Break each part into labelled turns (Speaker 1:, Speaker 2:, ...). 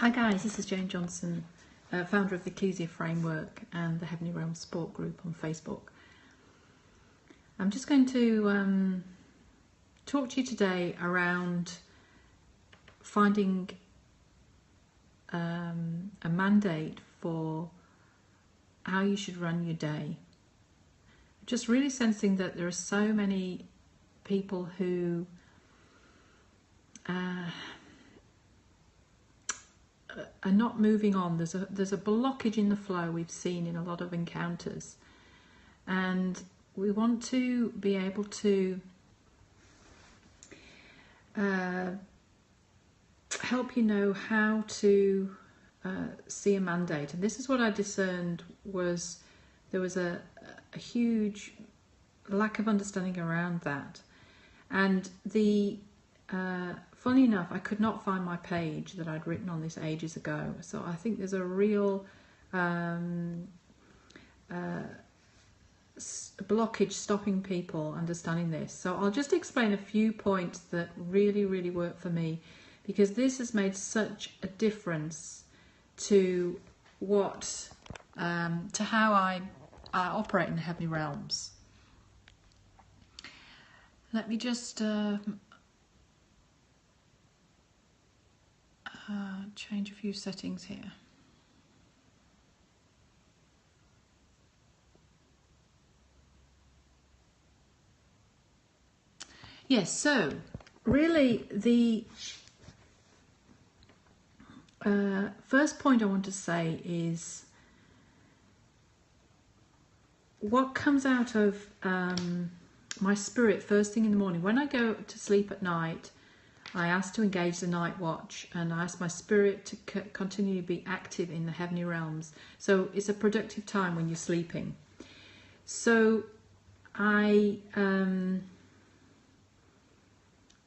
Speaker 1: Hi guys, this is Jane Johnson, founder of the Ecclesia Framework and the Heavenly Realm Sport Group on Facebook. I'm just going to talk to you today around finding a mandate for how you should run your day. Just really sensing that there are so many people who are not moving on. There's a blockage in the flow we've seen in a lot of encounters, and we want to be able to help you know how to see a mandate. And this is what I discerned was there was a huge lack of understanding around that. And funny enough, I could not find my page that I'd written on this ages ago. So I think there's a real blockage stopping people understanding this. So I'll just explain a few points that really work for me, because this has made such a difference to what to how I operate in the heavenly realms. Let me just change a few settings here. Yes, so really the first point I want to say is what comes out of my spirit first thing in the morning. When I go to sleep at night, I ask to engage the night watch, and I ask my spirit to continue to be active in the heavenly realms. So it's a productive time when you're sleeping. So I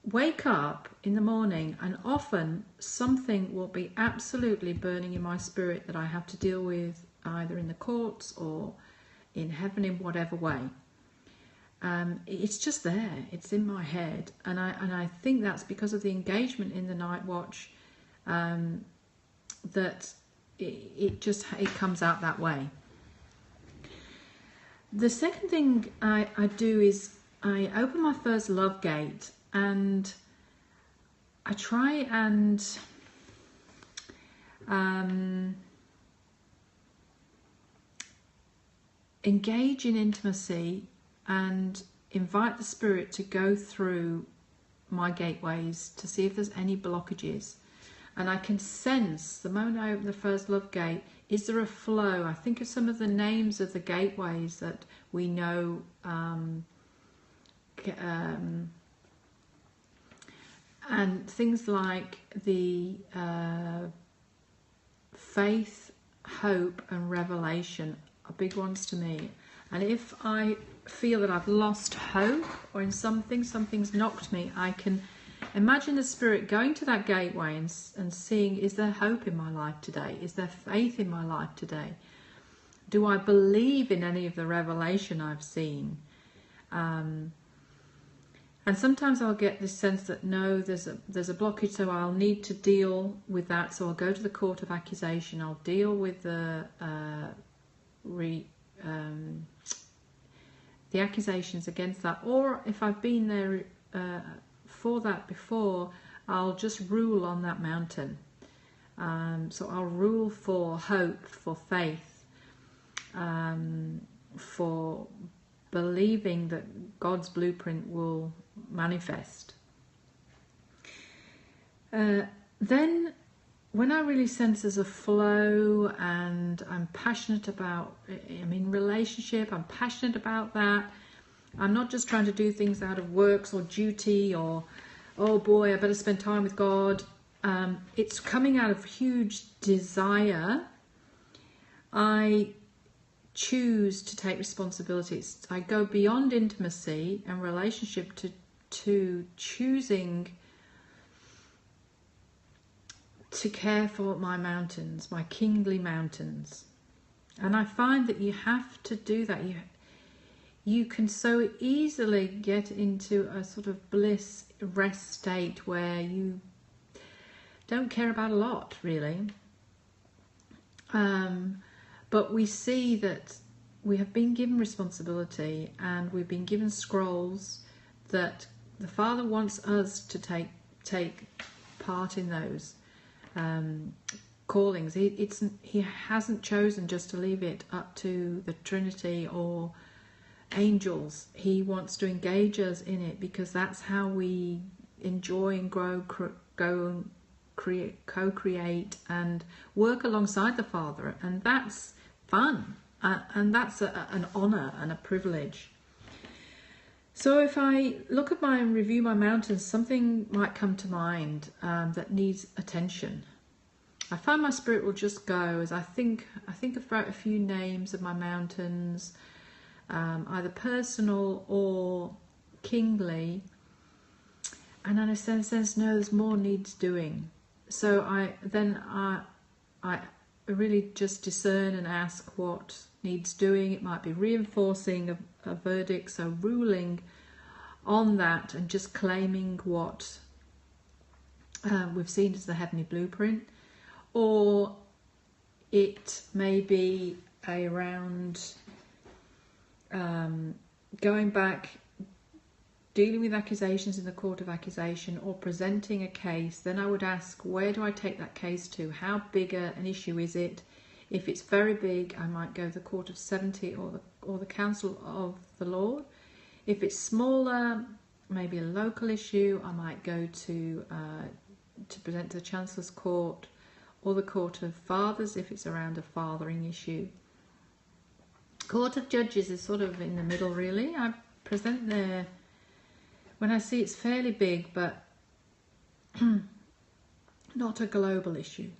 Speaker 1: wake up in the morning, and often something will be absolutely burning in my spirit that I have to deal with, either in the courts or in heaven in whatever way. It's just there, it's in my head, and I think that's because of the engagement in the night watch, that it comes out that way. The second thing I do is I open my first love gate, and I try and engage in intimacy and invite the spirit to go through my gateways to see if there's any blockages. And I can sense the moment I open the first love gate, is there a flow? I think of some of the names of the gateways that we know, and things like the faith, hope and revelation are big ones to me. And if I feel that I've lost hope, or in something's knocked me, I can imagine the spirit going to that gateway and seeing, is there hope in my life today? Is there faith in my life today? Do I believe in any of the revelation I've seen? And sometimes I'll get this sense that no, there's a blockage, so I'll need to deal with that. So I'll go to the court of accusation. I'll deal with the accusations against that, or if I've been there for that before, I'll just rule on that mountain. So I'll rule for hope, for faith, for believing that God's blueprint will manifest. Then when I really sense there's a flow and I'm passionate about, I'm in relationship, I'm passionate about that. I'm not just trying to do things out of works or duty or, oh boy, I better spend time with God. It's coming out of huge desire. I choose to take responsibilities. I go beyond intimacy and relationship to choosing to care for my mountains, my kingly mountains. And I find that you have to do that. You can so easily get into a sort of bliss, rest state where you don't care about a lot, really. But we see that we have been given responsibility, and we've been given scrolls that the Father wants us to take part in those callings. He hasn't chosen just to leave it up to the Trinity or angels. He wants to engage us in it, because that's how we enjoy and grow, co-create and work alongside the Father, and that's fun, and that's an honour and a privilege. So if I look at and review my mountains, something might come to mind that needs attention. I find my spirit will just go as I think about a few names of my mountains, either personal or kingly, and then I sense no, there's more needs doing. So I really just discern and ask what needs doing. It might be reinforcing a verdict, so ruling on that and just claiming what we've seen as the heavenly blueprint, or it may be around going back, dealing with accusations in the court of accusation, or presenting a case. Then I would ask, where do I take that case to? How big an issue is it? If it's very big, I might go to the court of 70 or the council of the Lord. If it's smaller, maybe a local issue, I might go to present to the Chancellor's Court or the Court of Fathers if it's around a fathering issue. Court of Judges is sort of in the middle, really. I present there when I see it's fairly big, but not a global issue.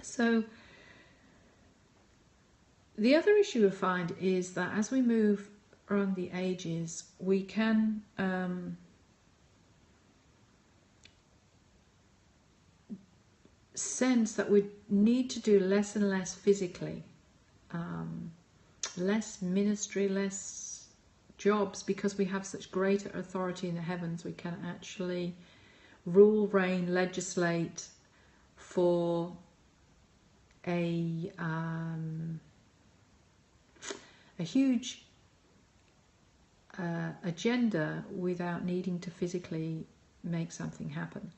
Speaker 1: So the other issue we find is that as we move around the ages, we can sense that we need to do less and less physically, less ministry, less jobs, because we have such greater authority in the heavens. We can actually rule, reign, legislate for a huge agenda without needing to physically make something happen.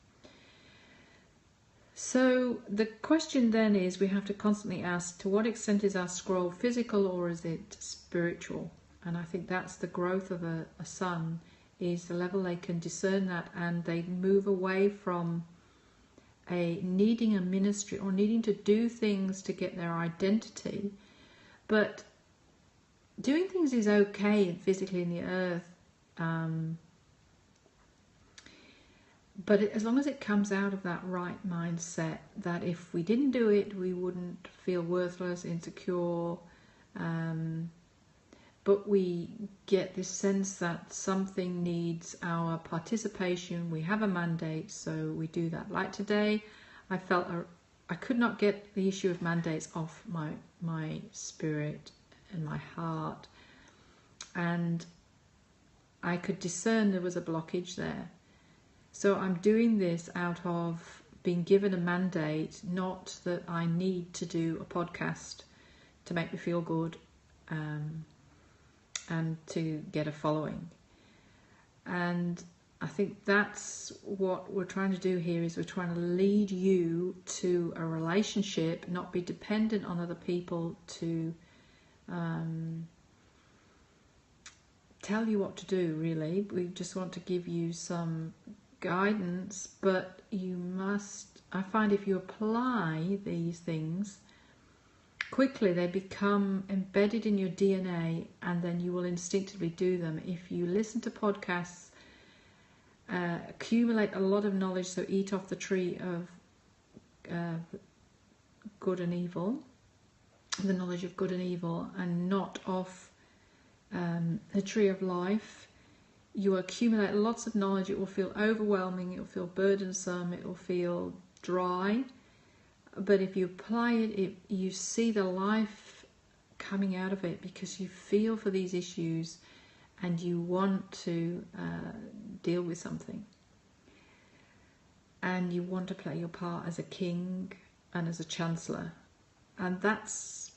Speaker 1: So the question then is, we have to constantly ask, to what extent is our scroll physical or is it spiritual? And I think that's the growth of a son, is the level they can discern that, and they move away from needing a ministry or needing to do things to get their identity. But doing things is okay physically in the earth, but as long as it comes out of that right mindset, that if we didn't do it, we wouldn't feel worthless, insecure, but we get this sense that something needs our participation. We have a mandate, so we do that. Like today, I felt I could not get the issue of mandates off my spirit and my heart, and I could discern there was a blockage there. So I'm doing this out of being given a mandate, not that I need to do a podcast to make me feel good and to get a following. And I think that's what we're trying to do here, is we're trying to lead you to a relationship, not be dependent on other people to tell you what to do, really. We just want to give you some guidance, but you must, I find, if you apply these things quickly, they become embedded in your DNA, and then you will instinctively do them. If you listen to podcasts, accumulate a lot of knowledge, so eat off the tree of good and evil, the knowledge of good and evil, and not off the tree of life, you accumulate lots of knowledge. It will feel overwhelming, it will feel burdensome, it will feel dry. But if you apply it, you see the life coming out of it, because you feel for these issues and you want to deal with something. and you want to play your part as a king and as a chancellor, and that's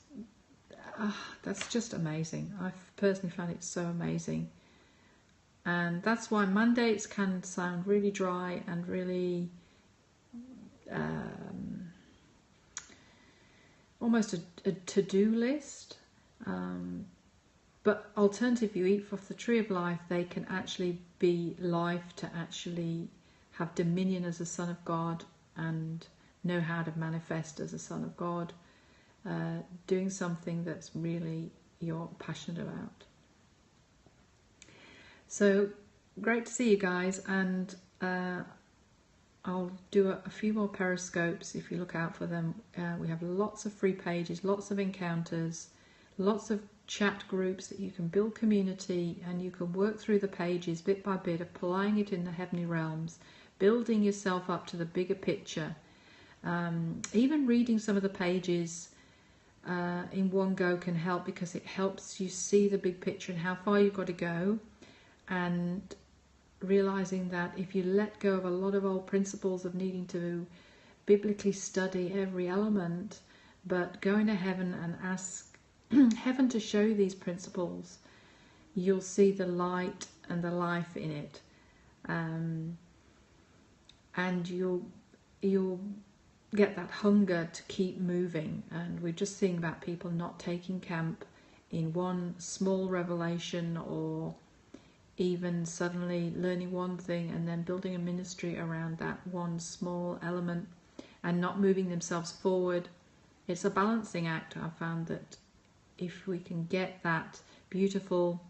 Speaker 1: just amazing. I've personally found it so amazing, and that's why mandates can sound really dry and really almost a to-do list, but alternative, you eat off the tree of life, they can actually be life to actually have dominion as a son of God and know how to manifest as a son of God, doing something that's really you're passionate about. So great to see you guys, and I'll do a few more periscopes if you look out for them. We have lots of free pages, lots of encounters, lots of chat groups that you can build community, and you can work through the pages bit by bit, applying it in the heavenly realms, building yourself up to the bigger picture. Even reading some of the pages in one go can help, because it helps you see the big picture and how far you've got to go, and realizing that if you let go of a lot of old principles of needing to biblically study every element, but going to heaven and ask heaven to show you these principles, you'll see the light and the life in it, and you'll get that hunger to keep moving. And we're just seeing about people not taking camp in one small revelation, or even suddenly learning one thing and then building a ministry around that one small element and not moving themselves forward. It's a balancing act. I found that if we can get that beautiful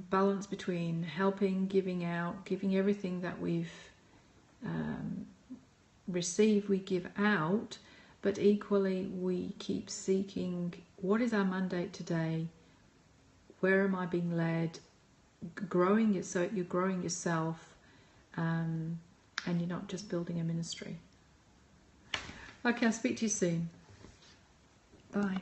Speaker 1: balance between helping, giving out, giving everything that we've received, we give out, but equally we keep seeking, what is our mandate today? Where am I being led? Growing it, so you're growing yourself, and you're not just building a ministry. Okay, I'll speak to you soon. Bye.